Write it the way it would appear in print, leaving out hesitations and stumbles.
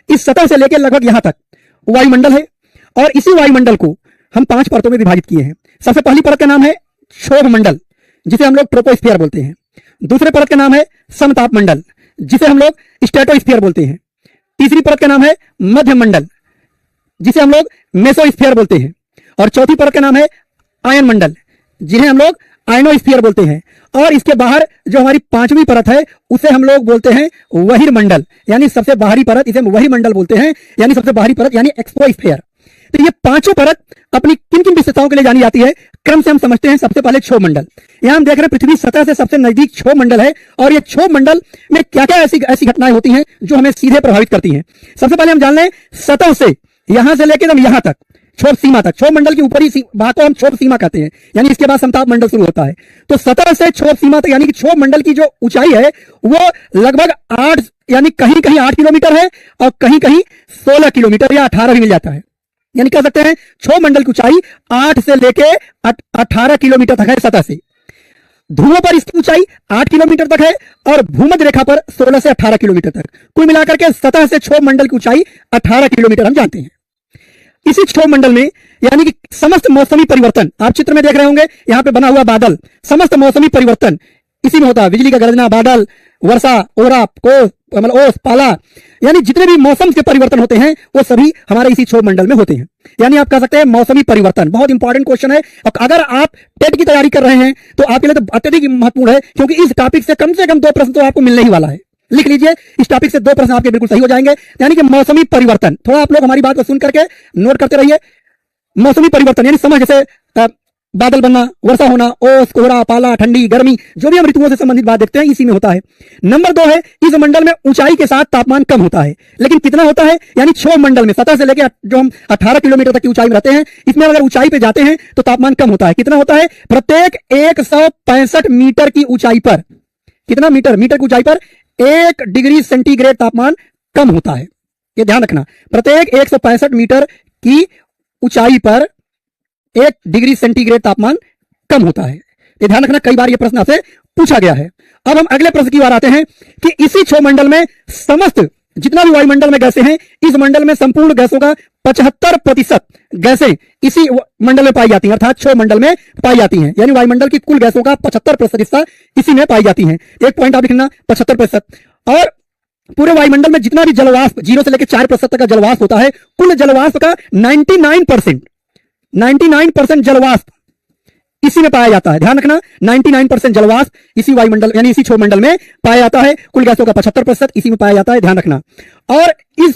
इस सतह से लेकर लगभग यहां तक वायुमंडल है और इसी वायुमंडल को हम 5 परतों में विभाजित किए हैं। सबसे पहली परत का नाम है क्षोभ मंडल, जिसे हम लोग ट्रोपोस्फियर बोलते हैं। दूसरे परत का नाम है समताप मंडल, जिसे हम लोग स्ट्रेटोस्फियर बोलते हैं। तीसरी परत का नाम है मध्य मंडल, जिसे हम लोग मेसोस्फियर बोलते हैं। और चौथी परत का नाम है आयन मंडल, जिन्हें हम लोग आयनोस्फियर बोलते हैं। और इसके बाहर जो हमारी 5वीं परत है उसे हम लोग बोलते हैं बहिर्मंडल, यानी सबसे बाहरी परत, इसे बहिर्मंडल बोलते हैं, यानी सबसे बाहरी परत, यानी एक्सोस्फियर। तो ये पांचों परत अपनी किन किन विशेषताओं के लिए जानी जाती है, क्रम से हम समझते हैं। सबसे पहले क्षोभ मंडल। यहां हम देख रहे हैं पृथ्वी सतह से सबसे नजदीक क्षोभ मंडल है, और ये क्षोभ मंडल में क्या क्या ऐसी घटनाएं होती हैं जो हमें सीधे प्रभावित करती हैं। सबसे पहले हम जान लें, सतह से यहां से लेकर हम यहां तक, क्षोभ सीमा तक, क्षोभ मंडल की ऊपरी भाग को हम क्षोभ सीमा कहते हैं, यानी इसके बाद समताप मंडल शुरू होता है। तो सतह से क्षोभ सीमा तक, यानी कि क्षोभ मंडल की जो ऊंचाई है वो लगभग 8, यानी कहीं कहीं 8 किलोमीटर है और कहीं कहीं 16 किलोमीटर या 18 भी मिल जाता है। यानी कह सकते हैं क्षोभ मंडल की ऊंचाई 8 से लेके 18 किलोमीटर तक है सतह से। ध्रुवों पर इसकी ऊंचाई 8 किलोमीटर तक है और भूमध्य रेखा पर 16 से 18 किलोमीटर तक। कुल मिलाकर के सतह से क्षोभ मंडल की ऊंचाई 18 किलोमीटर हम जानते हैं। इसी क्षोभ मंडल में यानी कि समस्त मौसमी परिवर्तन, आप चित्र में देख रहे होंगे, यहां पे बना हुआ बादल, समस्त मौसमी परिवर्तन इसी में होता है। बिजली का गरजना, बादल, वर्षा, ओरा, कोस, मतलब ओस, पाला, यानी जितने भी मौसम के परिवर्तन होते हैं वो सभी हमारे इसी क्षोभ मंडल में होते हैं। यानी आप कह सकते हैं मौसमी परिवर्तन बहुत इंपॉर्टेंट क्वेश्चन है, और अगर आप टेट की तैयारी कर रहे हैं तो आपके लिए तो अत्यधिक महत्वपूर्ण है, क्योंकि इस टॉपिक से कम 2 प्रश्न तो आपको मिलने ही वाला है। लिख लीजिए, इस टॉपिक से 2 प्रश्न आपके बिल्कुल सही हो जाएंगे। यानी कि मौसमी परिवर्तन, थोड़ा आप लोग हमारी बात को सुन करके नोट करते रहिए। मौसमी परिवर्तन यानी समय, जैसे बादल बनना, वर्षा होना, ओस, कोहरा, पाला, ठंडी, गर्मी, जो भी हम ऋतुओं से संबंधित बात देखते हैं इसी में होता है। नंबर 2 है, इस मंडल में ऊंचाई के साथ तापमान कम होता है, लेकिन कितना होता है, यानी क्षोभ मंडल में सतह से लेकर जो हम 18 किलोमीटर तक की ऊंचाई में रहते हैं, इसमें अगर ऊंचाई पे जाते हैं तो तापमान कम होता है। कितना होता है, प्रत्येक 165 मीटर की ऊंचाई पर, कितना मीटर की ऊंचाई पर 1 डिग्री सेंटीग्रेड तापमान कम होता है। यह ध्यान रखना, प्रत्येक 165 मीटर की ऊंचाई पर 1 डिग्री सेंटीग्रेड तापमान कम होता है। ये ध्यान रखना, कई बार यह प्रश्न आपसे पूछा गया है। अब हम अगले प्रश्न की बात आते हैं कि इसी क्षोभ मंडल में समस्त जितना भी वायुमंडल में गैसें हैं, इस मंडल में संपूर्ण गैसों का 75% गैसें इसी मंडल में पाई जाती हैं, अर्थात क्षोभ मंडल में पाई जाती हैं। यानी वायुमंडल की कुल गैसों का 75% हिस्सा इसी में पाई जाती हैं। एक पॉइंट आप लिखना, 75%। और पूरे वायुमंडल में जितना भी जलवाष्प 0 से लेकर 4% तक का जलवाष्प होता है, कुल जलवाष्प का 99% जलवाष्प इसी में पाया जाता है। ध्यान रखना, 99% जलवाष्प इसी वायुमंडल यानी इसी क्षोभ मंडल में पाया जाता है। कुल गैसों का 75% इसी में पाया जाता है, ध्यान रखना। और इस